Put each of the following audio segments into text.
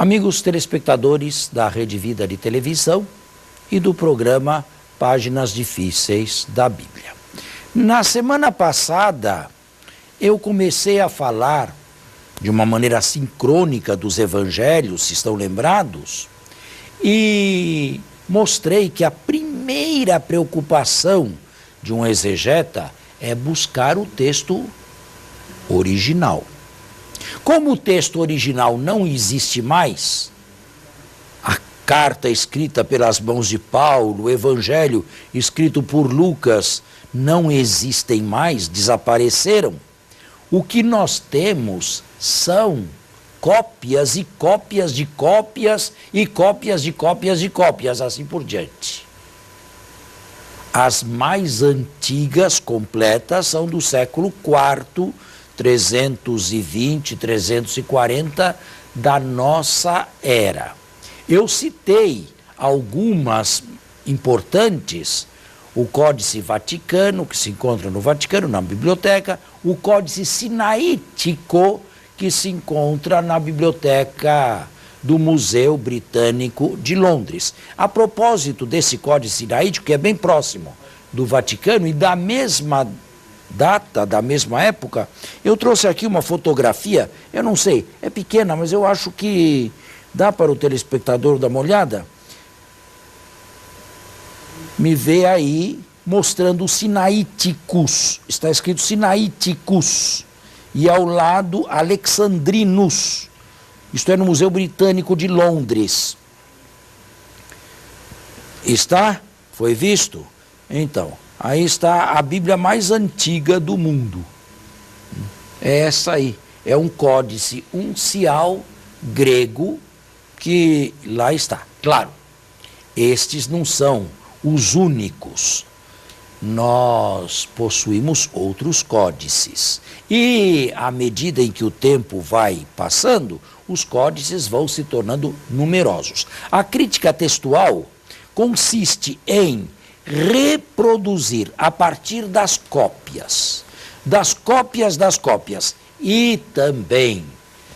Amigos telespectadores da Rede Vida de Televisão e do programa Páginas Difíceis da Bíblia. Na semana passada, eu comecei a falar de uma maneira sincrônica dos evangelhos, se estão lembrados, e mostrei que a primeira preocupação de um exegeta é buscar o texto original. Como o texto original não existe mais, a carta escrita pelas mãos de Paulo, o evangelho escrito por Lucas, não existem mais, desapareceram. O que nós temos são cópias e cópias de cópias e cópias de cópias de cópias, assim por diante. As mais antigas, completas, são do século IV, 320, 340 da nossa era. Eu citei algumas importantes, o Códice Vaticano, que se encontra no Vaticano, na biblioteca, o Códice Sinaítico, que se encontra na biblioteca do Museu Britânico de Londres. A propósito desse Códice Sinaítico, que é bem próximo do Vaticano e da mesma data, da mesma época, eu trouxe aqui uma fotografia, eu não sei, é pequena, mas eu acho que dá para o telespectador dar uma olhada. Me vê aí mostrando o Sinaiticus, está escrito Sinaiticus, e ao lado Alexandrinus, isto é no Museu Britânico de Londres. Está? Foi visto? Então, aí está a Bíblia mais antiga do mundo. É essa aí. É um códice uncial grego que lá está. Claro, estes não são os únicos. Nós possuímos outros códices. E à medida em que o tempo vai passando, os códices vão se tornando numerosos. A crítica textual consiste em reproduzir a partir das cópias e também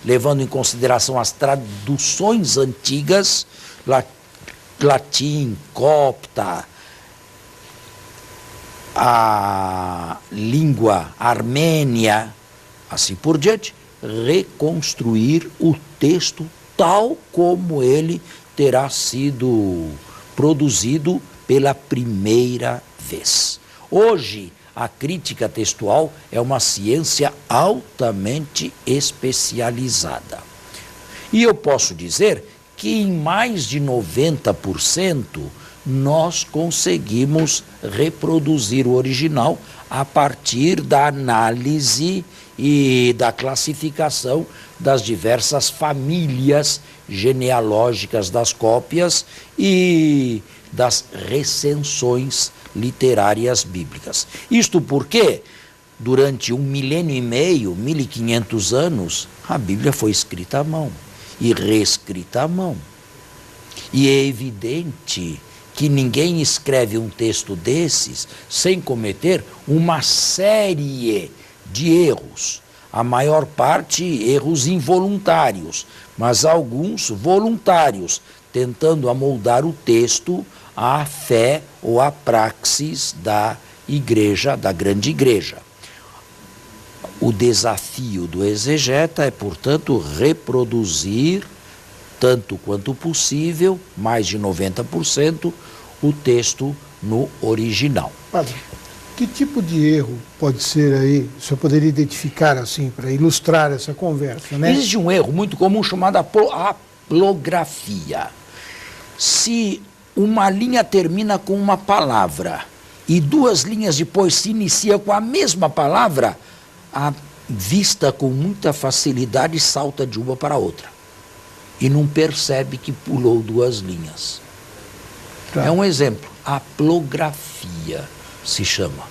levando em consideração as traduções antigas, latim, copta, a língua armênia, assim por diante, reconstruir o texto tal como ele terá sido produzido pela primeira vez. Hoje, a crítica textual é uma ciência altamente especializada. E eu posso dizer que em mais de 90% nós conseguimos reproduzir o original a partir da análise e da classificação das diversas famílias genealógicas das cópias e das recensões literárias bíblicas. Isto porque, durante 1 milênio e meio, 1500 anos, a Bíblia foi escrita à mão e reescrita à mão. E é evidente que ninguém escreve um texto desses sem cometer uma série de erros. A maior parte erros involuntários, mas alguns voluntários, tentando amoldar o texto à fé ou à praxis da igreja, da grande igreja. O desafio do exegeta é, portanto, reproduzir, tanto quanto possível, mais de 90%, o texto no original. Padre, que tipo de erro pode ser aí, o senhor poderia identificar assim, para ilustrar essa conversa, né? Existe um erro muito comum chamado aplografia. Se uma linha termina com uma palavra e 2 linhas depois se inicia com a mesma palavra, a vista com muita facilidade salta de uma para outra e não percebe que pulou 2 linhas. Tá. É um exemplo, aplografia se chama.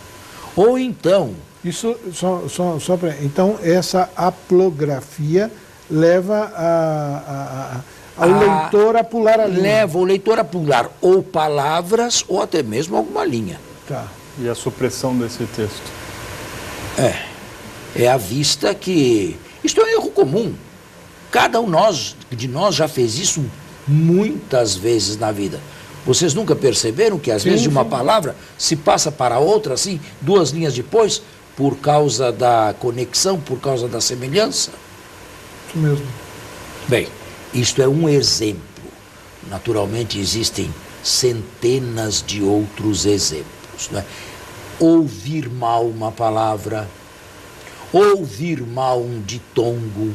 Ou então... Isso, só para... Então, essa aplografia leva ao leitor a pular a linha. Leva o leitor a pular ou palavras ou até mesmo alguma linha. Tá. E a supressão desse texto? É a vista que... Isto é um erro comum. Cada um de nós já fez isso muitas vezes na vida. Vocês nunca perceberam que às vezes de uma palavra se passa para outra, assim, 2 linhas depois, por causa da conexão, por causa da semelhança? Isso mesmo. Bem, isto é um exemplo. Naturalmente existem centenas de outros exemplos, não é? Ouvir mal uma palavra, ouvir mal um ditongo,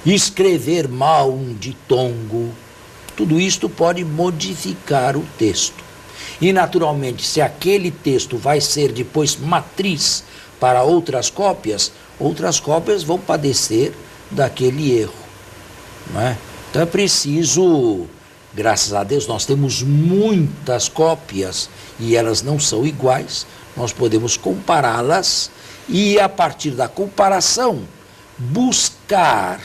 escrever mal um ditongo, tudo isto pode modificar o texto. E, naturalmente, se aquele texto vai ser depois matriz para outras cópias vão padecer daquele erro, não é? Então é preciso, graças a Deus, nós temos muitas cópias e elas não são iguais, nós podemos compará-las e, a partir da comparação, buscar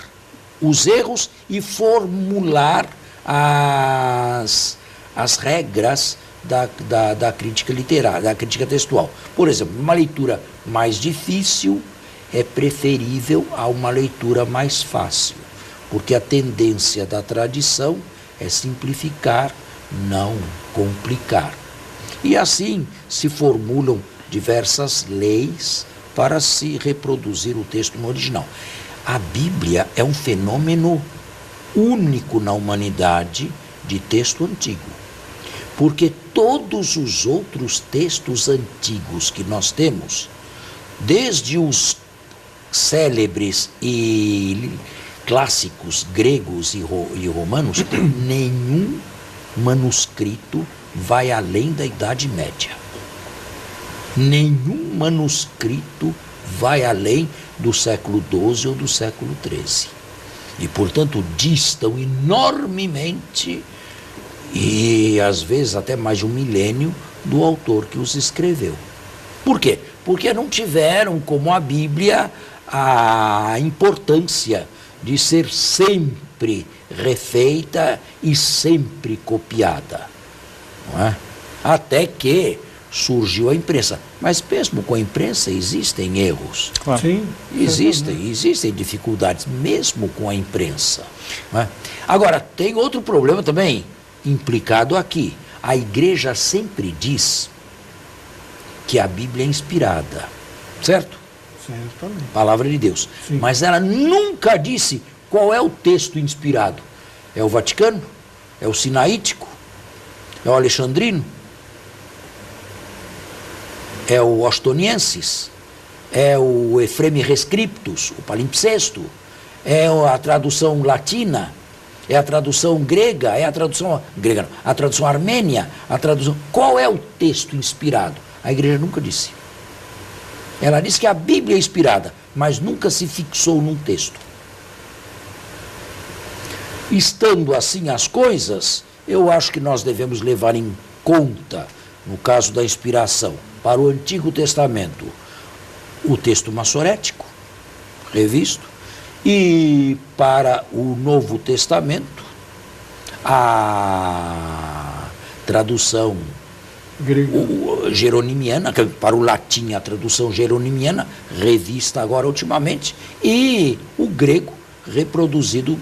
os erros e formular as regras da crítica literária, da crítica textual. Por exemplo, uma leitura mais difícil é preferível a uma leitura mais fácil, porque a tendência da tradição é simplificar, não complicar. E assim se formulam diversas leis para se reproduzir o texto no original. A Bíblia é um fenômeno único na humanidade de texto antigo, porque todos os outros textos antigos que nós temos, desde os célebres e clássicos gregos e romanos, nenhum manuscrito vai além da Idade Média. Nenhum manuscrito vai além do século XII ou do século XIII. E, portanto, distam enormemente, e às vezes até mais de um milênio, do autor que os escreveu. Por quê? Porque não tiveram, como a Bíblia, a importância de ser sempre refeita e sempre copiada, não é? Até que surgiu a imprensa. Mas mesmo com a imprensa existem erros. Claro. Sim. Existem dificuldades, mesmo com a imprensa, não é? Agora, tem outro problema também implicado aqui. A igreja sempre diz que a Bíblia é inspirada, certo? Certamente. Palavra de Deus. Sim. Mas ela nunca disse qual é o texto inspirado. É o Vaticano? É o Sinaítico? É o Alexandrino? É o Ostoniensis? É o Ephraemi Rescriptus, o Palimpsesto? É a tradução latina? É a tradução grega? É a tradução grega, não, a tradução armênia? A tradução... Qual é o texto inspirado? A igreja nunca disse. Ela disse que a Bíblia é inspirada, mas nunca se fixou num texto. Estando assim as coisas, eu acho que nós devemos levar em conta, no caso da inspiração, para o Antigo Testamento, o texto massorético, revisto, e para o Novo Testamento, a tradução geronimiana, para o latim a tradução geronimiana, revista agora ultimamente, e o grego reproduzido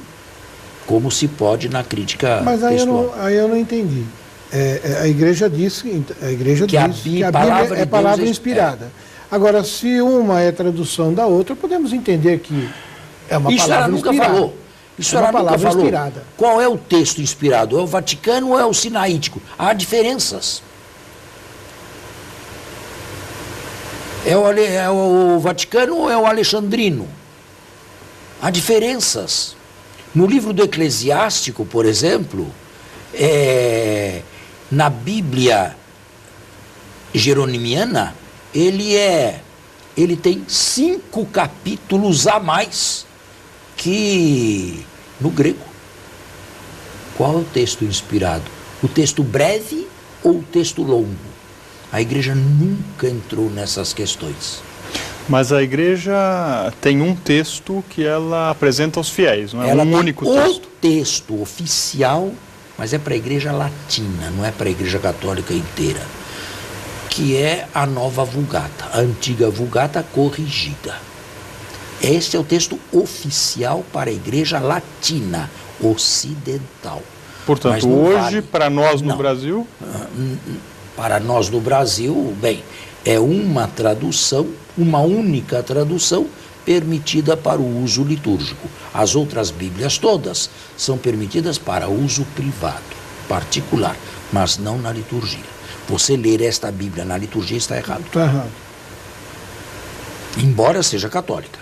como se pode na crítica textual. Mas aí eu não entendi. A igreja diz que a Bíblia é palavra inspirada. Agora, se uma é tradução da outra, podemos entender que é uma Isso palavra ela nunca inspirada. falou. Isso é uma ela nunca palavra falou. inspirada. Qual é o texto inspirado? É o Vaticano ou é o Sinaítico? Há diferenças. É o Vaticano ou é o Alexandrino? Há diferenças. No livro do Eclesiástico, por exemplo, na Bíblia geronimiana, ele tem 5 capítulos a mais que no grego. Qual é o texto inspirado? O texto breve ou o texto longo? A igreja nunca entrou nessas questões. Mas a igreja tem um texto que ela apresenta aos fiéis, não é? Ela Um tem único o texto. texto oficial, mas é para a igreja latina, não é para a igreja católica inteira, que é a nova Vulgata, a antiga Vulgata corrigida. Este é o texto oficial para a Igreja Latina Ocidental. Portanto, hoje, para nós no Brasil? Para nós no Brasil, bem, é uma tradução, uma única tradução permitida para o uso litúrgico. As outras Bíblias todas são permitidas para uso privado, particular, mas não na liturgia. Você ler esta Bíblia na liturgia está errado. Está errado. Embora seja católica,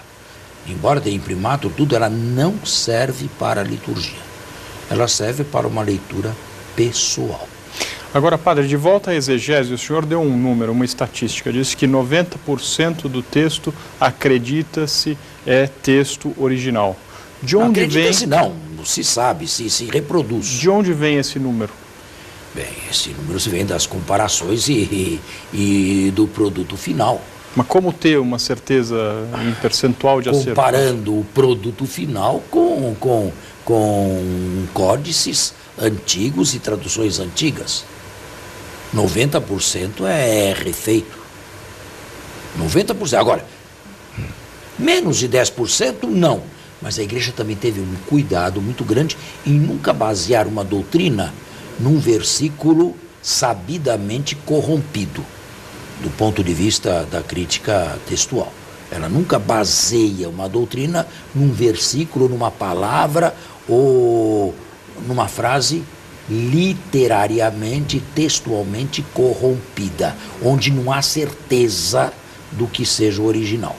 embora tenha imprimatur, tudo, ela não serve para a liturgia. Ela serve para uma leitura pessoal. Agora, padre, de volta à exegese, o senhor deu um número, uma estatística, disse que 90% do texto acredita-se é texto original. De onde acredita-se não se sabe, se reproduz. De onde vem esse número? Bem, esse número vem das comparações e do produto final. Mas como ter uma certeza em percentual de acerto? Comparando o produto final com códices antigos e traduções antigas. 90% é refeito. 90%. Agora, menos de 10% não. Mas a igreja também teve um cuidado muito grande em nunca basear uma doutrina num versículo sabidamente corrompido, do ponto de vista da crítica textual. Ela nunca baseia uma doutrina num versículo, numa palavra ou numa frase literariamente, textualmente corrompida, onde não há certeza do que seja o original.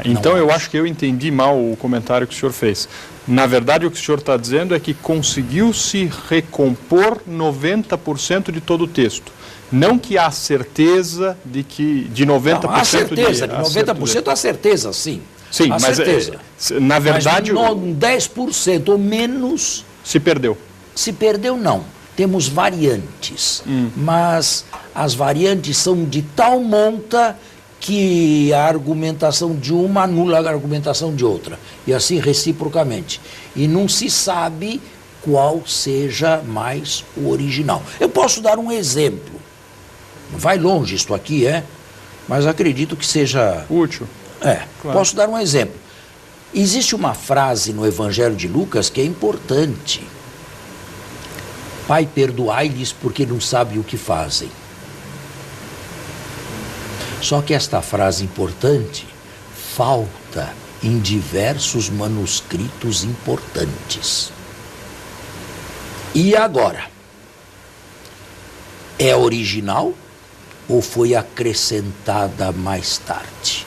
Então eu acho que eu entendi mal o comentário que o senhor fez. Na verdade, o que o senhor está dizendo é que conseguiu-se recompor 90% de todo o texto. Não que há certeza de 90% não, há certeza, de 90% há certeza, sim. Sim, há mas certeza. Na verdade... Mas 10% ou menos... Se perdeu. Se perdeu, não. Temos variantes, mas as variantes são de tal monta que a argumentação de uma anula a argumentação de outra, e assim reciprocamente. E não se sabe qual seja mais o original. Eu posso dar um exemplo. Vai longe isto aqui, mas acredito que seja... útil. Claro. Posso dar um exemplo. Existe uma frase no Evangelho de Lucas que é importante. Pai, perdoai-lhes porque não sabem o que fazem. Só que esta frase importante falta em diversos manuscritos importantes. E agora? É original ou foi acrescentada mais tarde?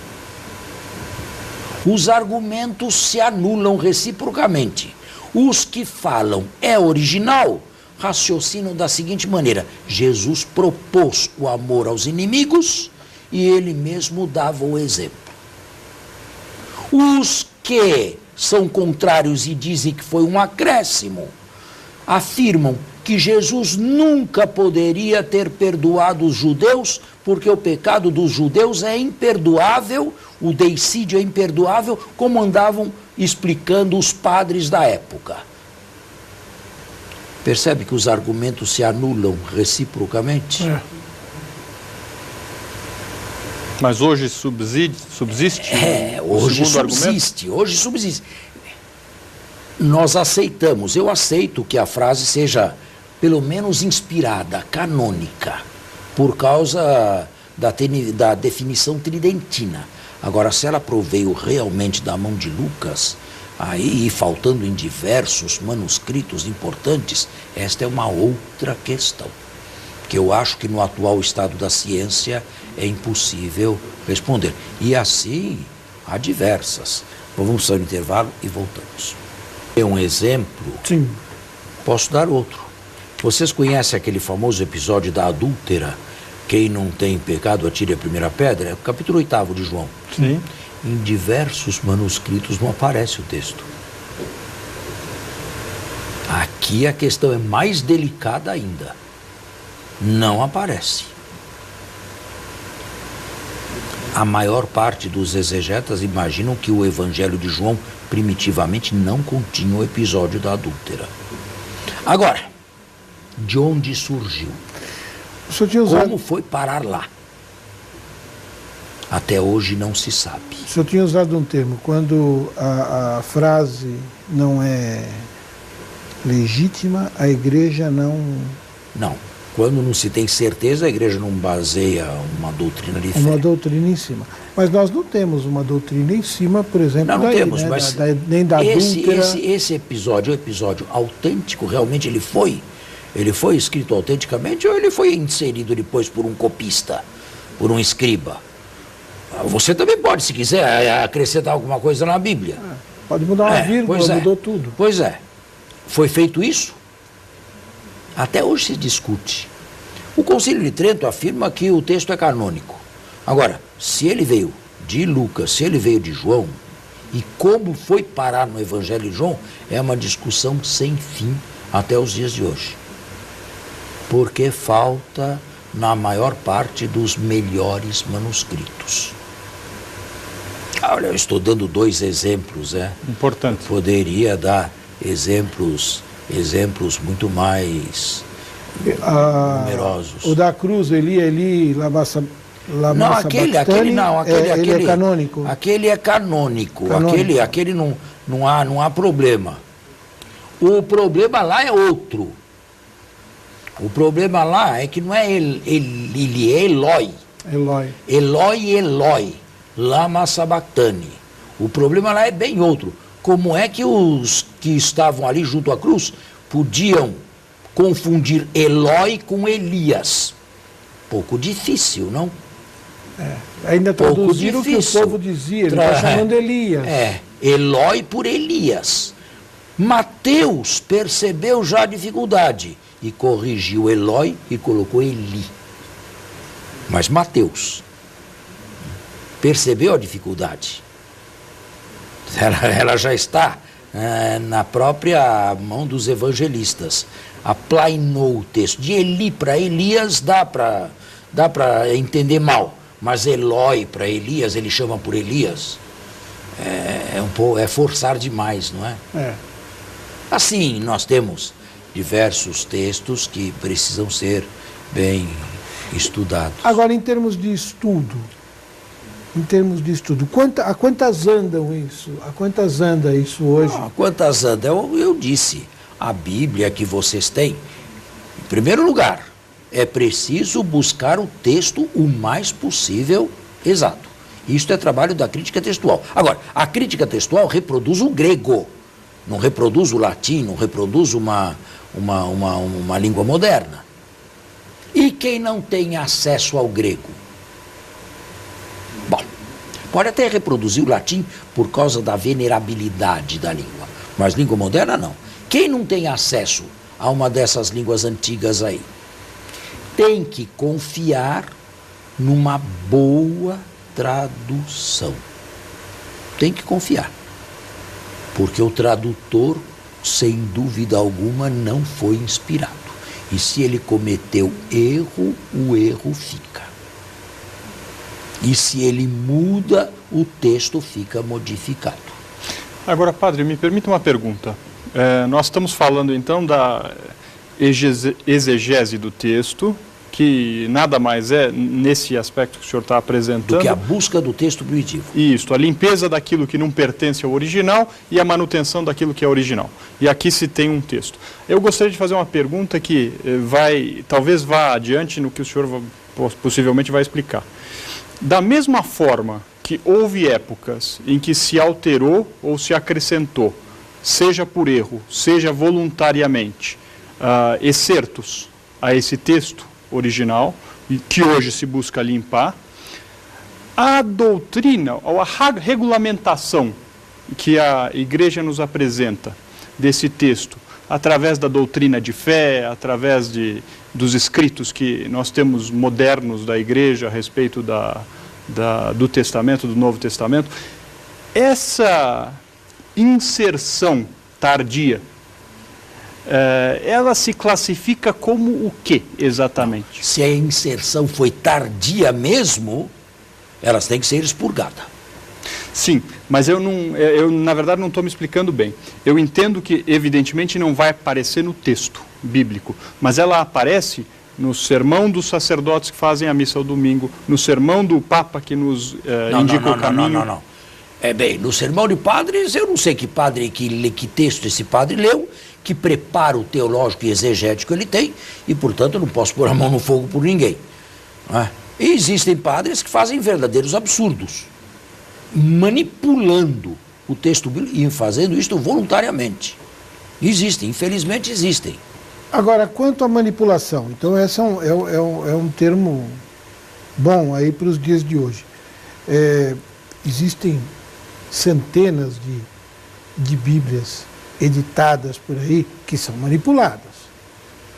Os argumentos se anulam reciprocamente. Os que falam é original raciocinam da seguinte maneira: Jesus propôs o amor aos inimigos e ele mesmo dava o exemplo. Os que são contrários e dizem que foi um acréscimo afirmam que Jesus nunca poderia ter perdoado os judeus, porque o pecado dos judeus é imperdoável, o deicídio é imperdoável, como andavam explicando os padres da época. Percebe que os argumentos se anulam reciprocamente? Mas hoje subsiste? Hoje subsiste. Nós aceitamos, eu aceito que a frase seja pelo menos inspirada, canônica, por causa da definição tridentina. Agora, se ela proveio realmente da mão de Lucas, aí faltando em diversos manuscritos importantes, esta é uma outra questão, que eu acho que no atual estado da ciência é impossível responder. E assim, há diversas. Vamos ao intervalo e voltamos. É um exemplo? Sim. Posso dar outro. Vocês conhecem aquele famoso episódio da adúltera? Quem não tem pecado atire a primeira pedra? É o capítulo 8 de João. Sim. Em diversos manuscritos não aparece o texto. Aqui a questão é mais delicada ainda. Não aparece. A maior parte dos exegetas imaginam que o Evangelho de João primitivamente não continha o episódio da adúltera. Agora, de onde surgiu? O senhor tinha usado... Como foi parar lá? Até hoje não se sabe. O senhor tinha usado um termo, quando a frase não é legítima, a igreja não... Não. Quando não se tem certeza, a igreja não baseia uma doutrina de fé. Uma doutrina em cima. Mas nós não temos uma doutrina em cima, por exemplo, não temos, né? Mas nem da adúltera. Esse episódio, o episódio autêntico, realmente ele foi escrito autenticamente ou ele foi inserido depois por um copista, por um escriba? Você também pode, se quiser, acrescentar alguma coisa na Bíblia. Pode mudar uma vírgula, mudou tudo. Pois é. Foi feito isso? Até hoje se discute. O Concílio de Trento afirma que o texto é canônico. Agora, se ele veio de Lucas, se ele veio de João, e como foi parar no Evangelho de João, é uma discussão sem fim até os dias de hoje. Porque falta na maior parte dos melhores manuscritos. Olha, eu estou dando 2 exemplos, Importante. Poderia dar exemplos muito mais numerosos. O da cruz, Eli, Lamassa não, aquele é canônico. Aquele é canônico. Aquele não há problema. O problema lá é outro. O problema lá é que não é ele é Eloi. Eloi, lama sabachthani. O problema lá é bem outro. Como é que os que estavam ali junto à cruz podiam confundir Eloi com Elias? Pouco difícil, não? Ainda traduziram o que o povo dizia, ele está chamando Elias. Eloi por Elias. Mateus percebeu já a dificuldade e corrigiu Eloi e colocou Eli. Mas Mateus percebeu a dificuldade. Ela já está na própria mão dos evangelistas. Aplainou o texto. De Eli para Elias dá para entender mal. Mas Eloi para Elias, ele chama por Elias, é forçar demais, não é? Assim, nós temos diversos textos que precisam ser bem estudados. Agora, em termos de estudo, a quantas andam isso? A quantas anda isso hoje? A quantas anda? Eu disse, a Bíblia que vocês têm, em primeiro lugar, é preciso buscar o texto o mais possível exato. Isto é trabalho da crítica textual. Agora, a crítica textual reproduz o grego, não reproduz o latim, não reproduz uma língua moderna. E quem não tem acesso ao grego? Bom, pode até reproduzir o latim por causa da venerabilidade da língua, mas língua moderna não. Quem não tem acesso a uma dessas línguas antigas aí? Tem que confiar numa boa tradução. Tem que confiar. Porque o tradutor, sem dúvida alguma, não foi inspirado. E se ele cometeu erro, o erro fica. E se ele muda, o texto fica modificado. Agora, padre, me permita uma pergunta. Nós estamos falando, então, da exegese do texto, que nada mais é, nesse aspecto que o senhor está apresentando... Do que a busca do texto primitivo. Isso, a limpeza daquilo que não pertence ao original e a manutenção daquilo que é original. E aqui se tem um texto. Eu gostaria de fazer uma pergunta que talvez vá adiante no que o senhor possivelmente vai explicar. Da mesma forma que houve épocas em que se alterou ou se acrescentou, seja por erro, seja voluntariamente, excertos a esse texto original, que hoje se busca limpar, a doutrina, ou a regulamentação que a Igreja nos apresenta desse texto, através da doutrina de fé, através dos escritos que nós temos modernos da Igreja a respeito do Testamento, do Novo Testamento, essa inserção tardia, ela se classifica como o que exatamente? Se a inserção foi tardia mesmo, elas têm que ser expurgadas. Sim, mas eu na verdade não estou me explicando bem. Eu entendo que evidentemente não vai aparecer no texto bíblico, mas ela aparece no sermão dos sacerdotes que fazem a missa ao domingo, no sermão do Papa que nos indica o caminho. Não. Bem, no sermão de padres, eu não sei que texto esse padre leu, que preparo teológico e exegético ele tem, e, portanto, eu não posso pôr a mão no fogo por ninguém. E existem padres que fazem verdadeiros absurdos, manipulando o texto bíblico e fazendo isto voluntariamente. Existem, infelizmente existem. Agora, quanto à manipulação, então esse é um termo bom aí para os dias de hoje. Existem centenas de Bíblias editadas por aí que são manipuladas.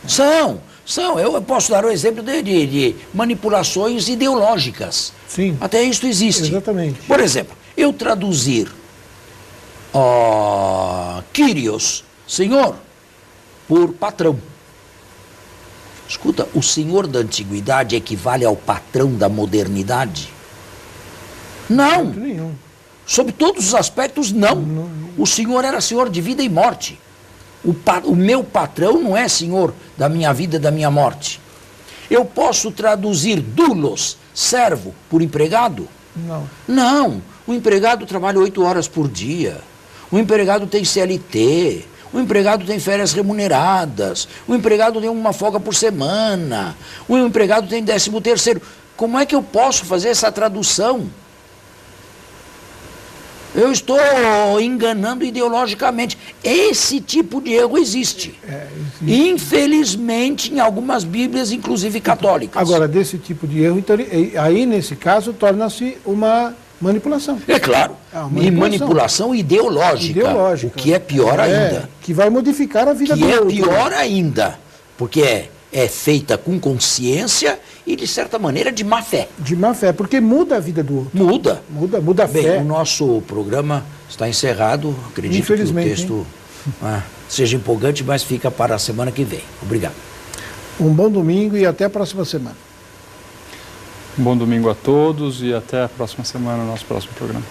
São. Eu posso dar o exemplo de manipulações ideológicas. Sim. Até isso existe. Exatamente. Por exemplo, eu traduzir Kyrios, Senhor, por patrão. Escuta, o senhor da antiguidade equivale ao patrão da modernidade? Não. Nenhum. Sob todos os aspectos, não. O senhor era senhor de vida e morte. O meu patrão não é senhor da minha vida e da minha morte. Eu posso traduzir doulos, servo, por empregado? Não. Não. O empregado trabalha 8 horas por dia. O empregado tem CLT. O empregado tem férias remuneradas. O empregado tem uma folga por semana. O empregado tem 13º. Como é que eu posso fazer essa tradução? Eu estou enganando ideologicamente. Esse tipo de erro existe. Infelizmente, em algumas Bíblias, inclusive católicas. Agora, desse tipo de erro, então, aí nesse caso, torna-se uma manipulação. É claro. E manipulação ideológica. O que é pior ainda. Que vai modificar a vida do outro. Que é pior ainda. Porque é feita com consciência e, de certa maneira, de má fé. De má fé, porque muda a vida do outro. Muda a fé. Bem, o nosso programa está encerrado. Acredito que o texto seja empolgante, mas fica para a semana que vem. Obrigado. Um bom domingo e até a próxima semana. Um bom domingo a todos e até a próxima semana no nosso próximo programa.